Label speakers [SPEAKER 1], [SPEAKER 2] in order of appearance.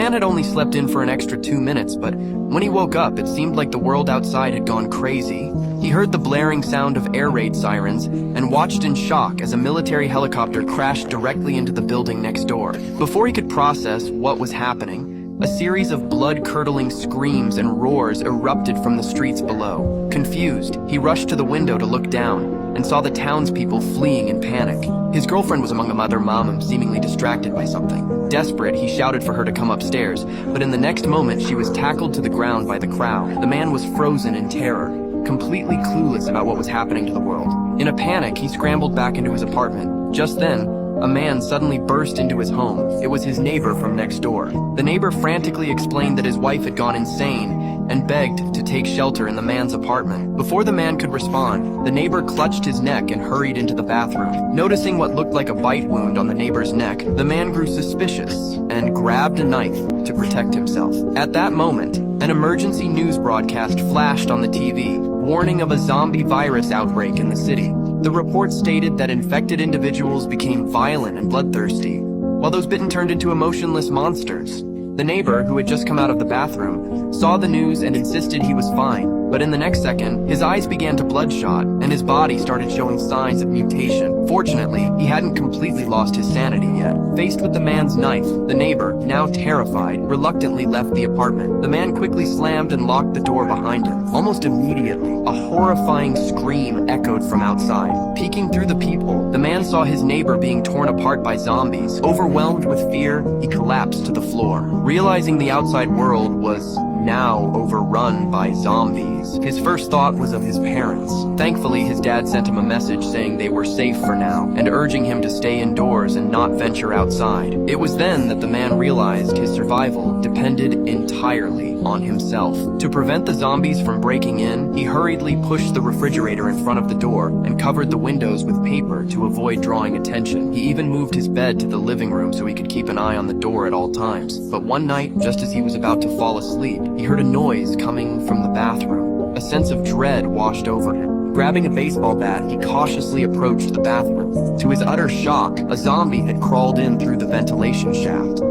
[SPEAKER 1] Man had only slept in for an extra 2 minutes, but when he woke up, it seemed like the world outside had gone crazy. He heard the blaring sound of air raid sirens and watched in shock as a military helicopter crashed directly into the building next door. Before he could process what was happening, a series of blood-curdling screams and roars erupted from the streets below. Confused, he rushed to the window to look down and saw the townspeople fleeing in panic. His girlfriend was among them, other mom, seemingly distracted by something. Desperate, he shouted for her to come upstairs, but in the next moment she was tackled to the ground by the crowd. The man was frozen in terror, completely clueless about what was happening to the world. In a panic, he scrambled back into his apartment. Just then, a man suddenly burst into his home. It was his neighbor from next door. The neighbor frantically explained that his wife had gone insane and begged to take shelter in the man's apartment. Before the man could respond, the neighbor clutched his neck and hurried into the bathroom. Noticing what looked like a bite wound on the neighbor's neck, the man grew suspicious and grabbed a knife to protect himself. At that moment, an emergency news broadcast flashed on the TV, warning of a zombie virus outbreak in the city. The report stated that infected individuals became violent and bloodthirsty, while those bitten turned into emotionless monsters. The neighbor, who had just come out of the bathroom, saw the news and insisted he was fine, but in the next second, his eyes began to bloodshot, and his body started showing signs of mutation. Fortunately, he hadn't completely lost his sanity yet. Faced with the man's knife, the neighbor, now terrified, reluctantly left the apartment. The man quickly slammed and locked the door behind him. Almost immediately, a horrifying scream echoed from outside. Peeking through the people, the man saw his neighbor being torn apart by zombies. Overwhelmed with fear, he collapsed to the floor. Realizing the outside world was now overrun by zombies, his first thought was of his parents. Thankfully, his dad sent him a message saying they were safe for now and urging him to stay indoors and not venture outside. It was then that the man realized his survival depended entirely on himself. To prevent the zombies from breaking in, he hurriedly pushed the refrigerator in front of the door and covered the windows with paper to avoid drawing attention. He even moved his bed to the living room so he could keep an eye on the door at all times. But one night, just as he was about to fall asleep, he heard a noise coming from the bathroom. A sense of dread washed over him. Grabbing a baseball bat, he cautiously approached the bathroom. To his utter shock, a zombie had crawled in through the ventilation shaft.